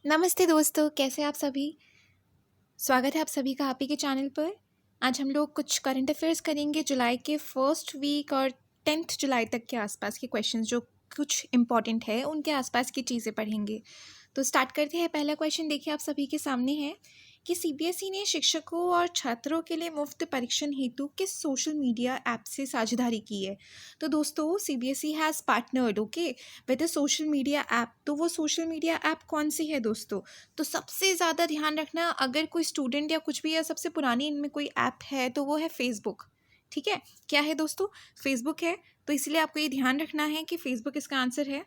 नमस्ते दोस्तों, कैसे हैं आप सभी। स्वागत है आप सभी का आप ही के चैनल पर। आज हम लोग कुछ करंट अफेयर्स करेंगे जुलाई के फर्स्ट वीक और 10 जुलाई तक के आसपास के क्वेश्चंस जो कुछ इंपॉर्टेंट है उनके आसपास की चीज़ें पढ़ेंगे। तो स्टार्ट करते हैं। पहला क्वेश्चन देखिए आप सभी के सामने है कि सीबीएसई ने शिक्षकों और छात्रों के लिए मुफ्त परीक्षण हेतु किस सोशल मीडिया ऐप से साझेदारी की है। तो दोस्तों CBSE has partnered with a social media app. तो वो सोशल मीडिया ऐप कौन सी है दोस्तों? तो सबसे ज़्यादा ध्यान रखना, अगर कोई स्टूडेंट या कुछ भी या सबसे पुरानी इनमें कोई ऐप है तो वो है फेसबुक। ठीक है, क्या है दोस्तों? फेसबुक है। तो इसलिए आपको ये ध्यान रखना है कि फेसबुक इसका आंसर है।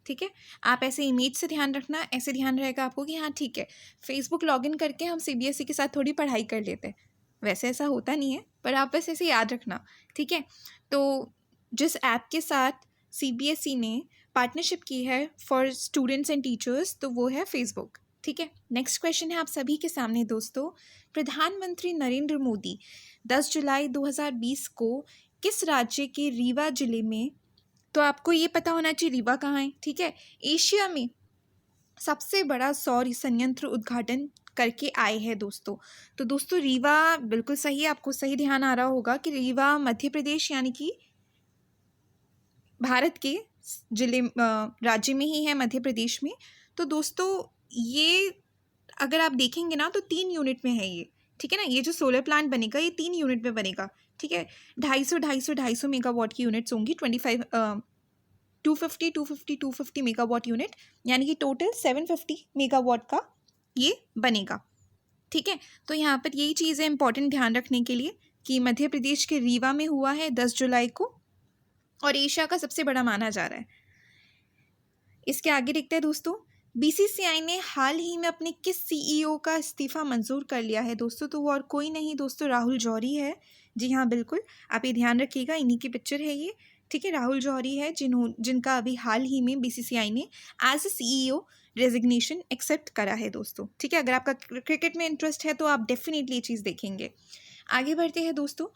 ठीक है, आप ऐसे इमेज से ध्यान रखना, ऐसे ध्यान रहेगा आपको कि हाँ ठीक है, फेसबुक लॉगिन करके हम सीबीएसई के साथ थोड़ी पढ़ाई कर लेते हैं। वैसे ऐसा होता नहीं है, पर आप बस ऐसे याद रखना। ठीक है, तो जिस ऐप के साथ सीबीएसई ने पार्टनरशिप की है फॉर स्टूडेंट्स एंड टीचर्स, तो वो है फेसबुक। ठीक है, नेक्स्ट क्वेश्चन है आप सभी के सामने दोस्तों। प्रधानमंत्री नरेंद्र मोदी 10 जुलाई 2020 को किस राज्य के रीवा जिले में, तो आपको ये पता होना चाहिए रीवा कहाँ है। ठीक है, एशिया में सबसे बड़ा सौर संयंत्र उद्घाटन करके आए हैं दोस्तों। तो दोस्तों रीवा बिल्कुल सही है, आपको सही ध्यान आ रहा होगा कि रीवा मध्य प्रदेश यानी कि भारत के जिले राज्य में ही है, मध्य प्रदेश में। तो दोस्तों ये अगर आप देखेंगे ना तो 3 यूनिट में है ये। ठीक है ना, ये जो सोलर प्लांट बनेगा ये 3 यूनिट में बनेगा। ठीक है, 250 मेगावाट की यूनिट्स होंगी, 250 मेगावाट यूनिट, यानी कि टोटल 750 मेगावाट का ये बनेगा। ठीक है, तो यहाँ पर यही चीज़ है इंपॉर्टेंट ध्यान रखने के लिए कि मध्य प्रदेश के रीवा में हुआ है 10 जुलाई को और एशिया का सबसे बड़ा माना जा रहा है। इसके आगे देखते हैं दोस्तों, बीसीसीआई ने हाल ही में अपने किस सीईओ का इस्तीफा मंजूर कर लिया है दोस्तों? तो वो और कोई नहीं दोस्तों, राहुल जौहरी है। जी हाँ बिल्कुल, आप ये ध्यान रखिएगा, इन्हीं की पिक्चर है ये। ठीक है, राहुल जौहरी है जिनका अभी हाल ही में बीसीसीआई ने as a CEO resignation accept करा है दोस्तों। ठीक है, अगर आपका क्रिकेट में इंटरेस्ट है तो आप डेफिनेटली ये चीज़ देखेंगे। आगे बढ़ते हैं दोस्तों,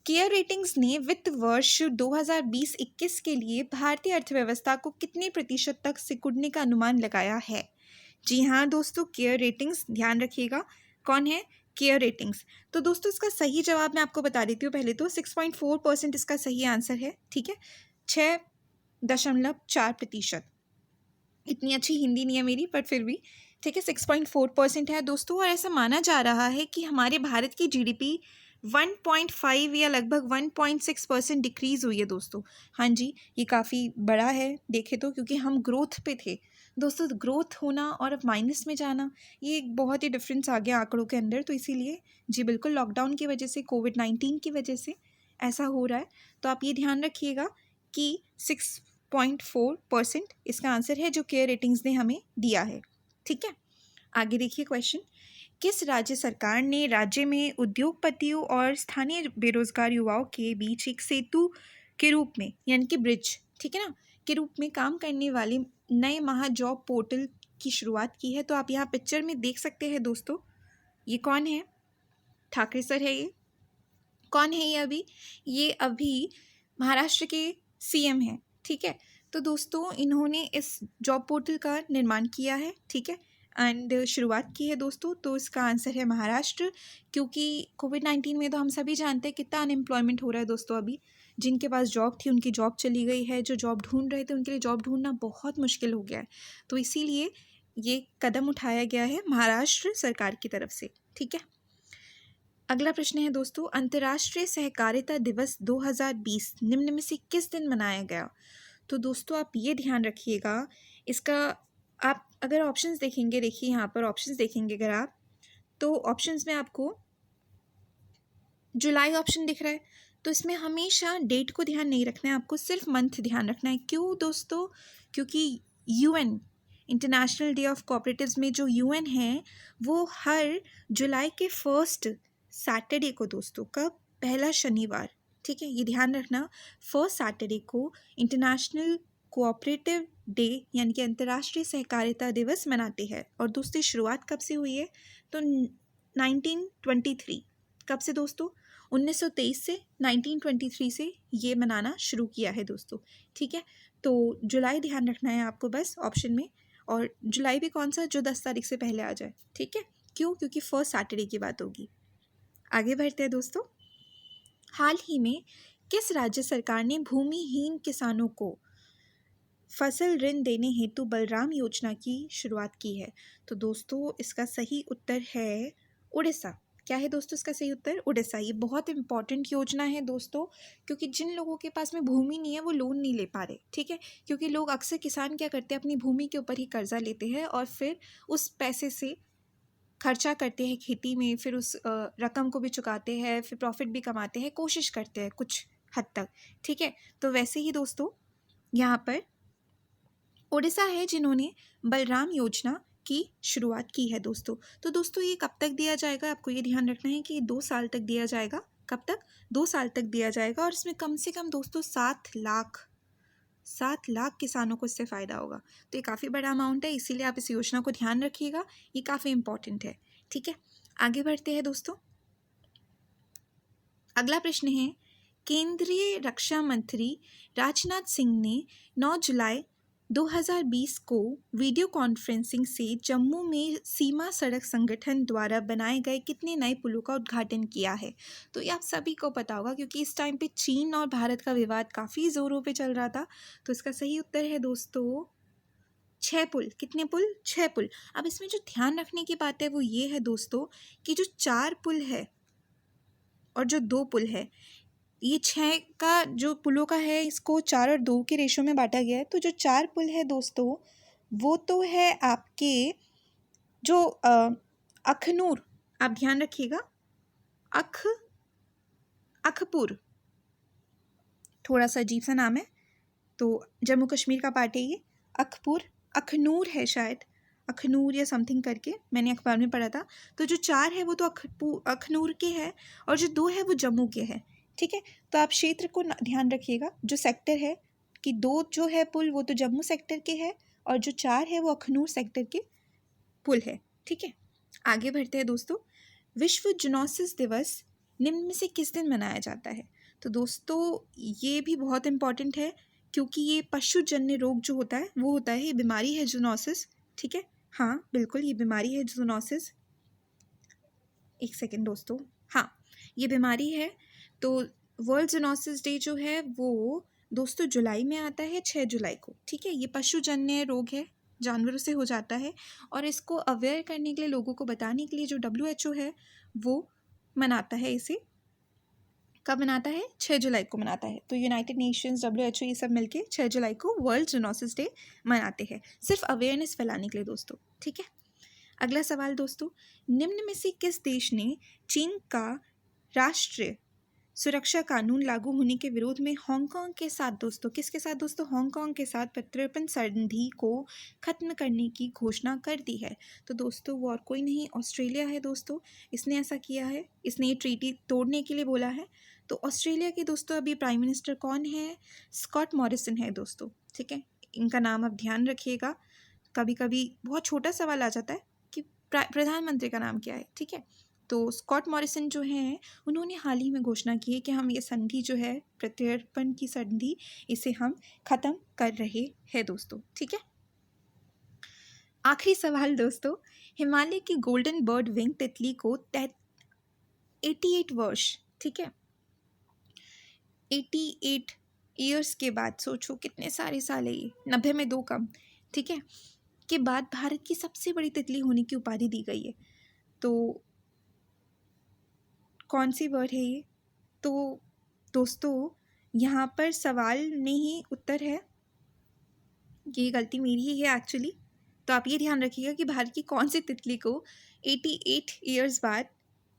केयर रेटिंग्स ने वित्त वर्ष 2020-21 के लिए भारतीय अर्थव्यवस्था को कितने प्रतिशत तक सिकुड़ने का अनुमान लगाया है? जी हाँ दोस्तों, केयर रेटिंग्स ध्यान रखिएगा, कौन है? Care ratings. तो दोस्तों इसका सही जवाब मैं आपको बता देती हूँ। पहले तो 6.4% इसका सही आंसर है। ठीक है, 6.4%। इतनी अच्छी हिंदी नहीं है मेरी, बट फिर भी ठीक है, 6.4% है दोस्तों। और ऐसा माना जा रहा है कि हमारे भारत की जीडीपी 1.5 या लगभग 1.6% डिक्रीज़ हुई है दोस्तों। हाँ जी, ये काफ़ी बड़ा है देखे तो, क्योंकि हम ग्रोथ पे थे दोस्तों। ग्रोथ होना और अब माइनस में जाना, ये एक बहुत ही डिफरेंस आ गया आंकड़ों के अंदर। तो इसीलिए जी बिल्कुल, लॉकडाउन की वजह से, कोविड-19 की वजह से ऐसा हो रहा है। तो आप ये ध्यान रखिएगा कि 6.4% इसका आंसर है जो केयर रेटिंग्स ने हमें दिया है। ठीक है, आगे देखिए क्वेश्चन, किस राज्य सरकार ने राज्य में उद्योगपतियों और स्थानीय बेरोजगार युवाओं के बीच एक सेतु के रूप में, यानी कि ब्रिज, ठीक है ना, के रूप में काम करने वाले नए महा जॉब पोर्टल की शुरुआत की है? तो आप यहाँ पिक्चर में देख सकते हैं दोस्तों, ये कौन है? ठाकरे सर है ये। कौन है ये अभी महाराष्ट्र के सीएम हैं। ठीक है, तो दोस्तों इन्होंने इस जॉब पोर्टल का निर्माण किया है। ठीक है, एंड शुरुआत की है दोस्तों। तो इसका आंसर है महाराष्ट्र, क्योंकि कोविड-19 में तो हम सभी जानते हैं कितना अनएम्प्लॉयमेंट हो रहा है दोस्तों। अभी जिनके पास जॉब थी उनकी जॉब चली गई है, जो जॉब ढूंढ रहे थे उनके लिए जॉब ढूंढना बहुत मुश्किल हो गया है। तो इसीलिए ये कदम उठाया गया है महाराष्ट्र सरकार की तरफ से। ठीक है, अगला प्रश्न है दोस्तों, अंतर्राष्ट्रीय सहकारिता दिवस 2020 निम्न में से किस दिन मनाया गया? तो दोस्तों आप ये ध्यान रखिएगा, इसका आप अगर ऑप्शंस देखेंगे, देखिए यहाँ पर ऑप्शंस देखेंगे अगर आप, तो ऑप्शंस में आपको जुलाई ऑप्शन दिख रहा है। तो इसमें हमेशा डेट को ध्यान नहीं रखना है, आपको सिर्फ मंथ ध्यान रखना है। क्यों दोस्तों? क्योंकि UN international day of cooperatives में जो यूएन है वो हर जुलाई के फर्स्ट सैटरडे को दोस्तों, कब? पहला शनिवार। ठीक है, ये ध्यान रखना, फर्स्ट सैटरडे को इंटरनेशनल कोऑपरेटिव डे यानी कि अंतर्राष्ट्रीय सहकारिता दिवस मनाते हैं। और दोस्तों शुरुआत कब से हुई है? तो 1923। कब से दोस्तों? 1923 से, 1923 से ये मनाना शुरू किया है दोस्तों। ठीक है, तो जुलाई ध्यान रखना है आपको बस ऑप्शन में। और जुलाई भी कौन सा, जो 10 तारीख से पहले आ जाए, ठीक है। क्यों? क्योंकि फर्स्ट सैटरडे की बात होगी। आगे बढ़ते हैं दोस्तों। हाल ही में किस राज्य सरकार ने भूमिहीन किसानों को फसल ऋण देने हेतु बलराम योजना की शुरुआत की है? तो दोस्तों इसका सही उत्तर है उड़ीसा। क्या है दोस्तों इसका सही उत्तर? उड़ीसा। ये बहुत इंपॉर्टेंट योजना है दोस्तों, क्योंकि जिन लोगों के पास में भूमि नहीं है वो लोन नहीं ले पा रहे, ठीक है। क्योंकि लोग अक्सर, किसान क्या करते हैं, अपनी भूमि के ऊपर ही कर्जा लेते हैं और फिर उस पैसे से खर्चा करते हैं खेती में, फिर उस रकम को भी चुकाते हैं, फिर प्रॉफिट भी कमाते हैं, कोशिश करते हैं कुछ हद तक, ठीक है। तो वैसे ही दोस्तों यहाँ पर उड़ीसा है जिन्होंने बलराम योजना की शुरुआत की है दोस्तों। तो दोस्तों ये कब तक दिया जाएगा? आपको ये ध्यान रखना है कि 2 साल तक दिया जाएगा। कब तक? 2 साल तक दिया जाएगा। और इसमें कम से कम दोस्तों 7 लाख किसानों को इससे फ़ायदा होगा। तो ये काफ़ी बड़ा अमाउंट है, इसीलिए आप इस योजना को ध्यान रखिएगा, ये काफ़ी इंपॉर्टेंट है, ठीक है। आगे बढ़ते हैं दोस्तों। अगला प्रश्न है, केंद्रीय रक्षा मंत्री राजनाथ सिंह ने 9 जुलाई 2020 को वीडियो कॉन्फ्रेंसिंग से जम्मू में सीमा सड़क संगठन द्वारा बनाए गए कितने नए पुलों का उद्घाटन किया है? तो ये आप सभी को पता होगा, क्योंकि इस टाइम पे चीन और भारत का विवाद काफ़ी ज़ोरों पे चल रहा था। तो इसका सही उत्तर है दोस्तों 6 पुल। कितने पुल? 6 पुल। अब इसमें जो ध्यान रखने की बात है वो ये है दोस्तों कि जो 4 पुल है और जो 2 पुल है, ये 6 का जो पुलों का है इसको 4 और 2 के रेशो में बांटा गया है। तो जो 4 पुल है दोस्तों वो तो है आपके जो अखनूर, आप ध्यान रखिएगा, अखपुर, थोड़ा सा अजीब सा नाम है, तो जम्मू कश्मीर का पार्ट है ये। अखपुर, अखनूर है शायद, अखनूर या समथिंग करके, मैंने अखबार में पढ़ा था। तो जो 4 है वो तो अखनूर के है और जो 2 है वो जम्मू के है, ठीक है। तो आप क्षेत्र को ध्यान रखिएगा, जो सेक्टर है कि 2 जो है पुल वो तो जम्मू सेक्टर के है और जो 4 है वो अखनूर सेक्टर के पुल है, ठीक है। आगे बढ़ते हैं दोस्तों। विश्व जूनोसिस दिवस निम्न में से किस दिन मनाया जाता है? तो दोस्तों ये भी बहुत इंपॉर्टेंट है, क्योंकि ये पशुजन्य रोग जो होता है वो होता है, ये बीमारी है जूनोसिस, ठीक है। हाँ बिल्कुल, ये बीमारी है जूनोसिस। एक सेकेंड दोस्तों, हाँ ये बीमारी है। तो वर्ल्ड जूनोसिस डे जो है वो दोस्तों जुलाई में आता है, 6 जुलाई को, ठीक है। ये पशुजन्य रोग है, जानवरों से हो जाता है, और इसको अवेयर करने के लिए, लोगों को बताने के लिए जो WHO है वो मनाता है इसे। कब मनाता है? 6 जुलाई को मनाता है। तो यूनाइटेड नेशंस, WHO, ये सब मिलके 6 जुलाई को वर्ल्ड जूनोसिस डे मनाते हैं, सिर्फ अवेयरनेस फैलाने के लिए दोस्तों, ठीक है। अगला सवाल दोस्तों, निम्न में से किस देश ने चीन का राष्ट्रीय सुरक्षा कानून लागू होने के विरोध में हांगकांग के साथ दोस्तों, किसके साथ दोस्तों? हांगकांग के साथ प्रत्यर्पण संधि को खत्म करने की घोषणा कर दी है? तो दोस्तों वो और कोई नहीं, ऑस्ट्रेलिया है दोस्तों। इसने ऐसा किया है, इसने ये ट्रीटी तोड़ने के लिए बोला है। तो ऑस्ट्रेलिया के दोस्तों अभी प्राइम मिनिस्टर कौन है? स्कॉट मॉरिसन है दोस्तों, ठीक है। इनका नाम आप ध्यान रखिएगा, कभी कभी बहुत छोटा सवाल आ जाता है कि प्रधानमंत्री का नाम क्या है, ठीक है। तो स्कॉट मॉरिसन जो हैं उन्होंने हाल ही में घोषणा की है कि हम ये संधि जो है, प्रत्यर्पण की संधि, इसे हम ख़त्म कर रहे हैं दोस्तों, ठीक है। आखिरी सवाल दोस्तों, हिमालय की गोल्डन बर्ड विंग तितली को 88 वर्ष, ठीक है, 88 ईयर्स के बाद, सोचो कितने सारे साल है ये, 90 में 2 कम, ठीक है, के बाद भारत की सबसे बड़ी तितली होने की उपाधि दी गई है। तो कौन सी बर्ड है ये? तो दोस्तों यहाँ पर सवाल में ही उत्तर है, ये गलती मेरी ही है एक्चुअली। तो आप ये ध्यान रखिएगा कि भारत की कौन सी तितली को 88 ईयर्स बाद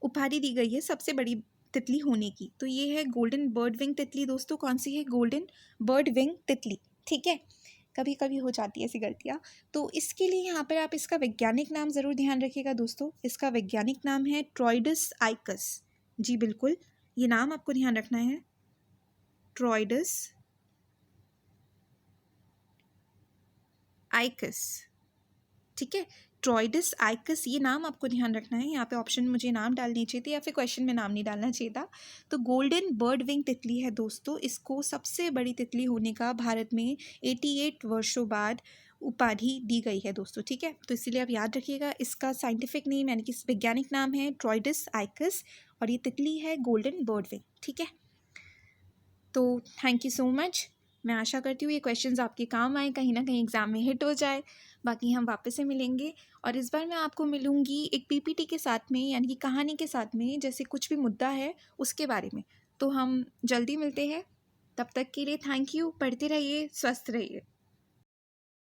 उपाधि दी गई है सबसे बड़ी तितली होने की। तो ये है गोल्डन बर्ड विंग तितली दोस्तों। कौन सी है? गोल्डन बर्ड विंग तितली, ठीक है। कभी कभी हो जाती है ऐसी गलतियाँ। तो इसके लिए यहाँ पर आप इसका वैज्ञानिक नाम ज़रूर ध्यान रखिएगा दोस्तों। इसका वैज्ञानिक नाम है ट्रॉइडस आइकस। जी बिल्कुल, ये नाम आपको ध्यान रखना है, ट्रॉइडस आइकस, ठीक है। ट्रॉइडस आइकस, ये नाम आपको ध्यान रखना है। यहाँ पे ऑप्शन मुझे नाम डालने चाहिए थे या फिर क्वेश्चन में नाम नहीं डालना चाहिए था। तो गोल्डन बर्ड विंग तितली है दोस्तों। इसको सबसे बड़ी तितली होने का भारत में 88 वर्षों बाद उपाधि दी गई है दोस्तों, ठीक है। तो इसीलिए आप याद रखिएगा, इसका साइंटिफिक नेम यानी कि वैज्ञानिक नाम है ट्रोइडिस आइकस, और ये तितली है गोल्डन बर्डविंग, ठीक है। तो थैंक यू सो मच। मैं आशा करती हूँ ये क्वेश्चंस आपके काम आए, कहीं ना कहीं एग्ज़ाम में हिट हो जाए। बाकी हम वापस से मिलेंगे, और इस बार मैं आपको मिलूँगी एक पीपीटी के साथ में, यानी कि कहानी के साथ में, जैसे कुछ भी मुद्दा है उसके बारे में। तो हम जल्दी मिलते हैं, तब तक के लिए थैंक यू। पढ़ते रहिए, स्वस्थ रहिए।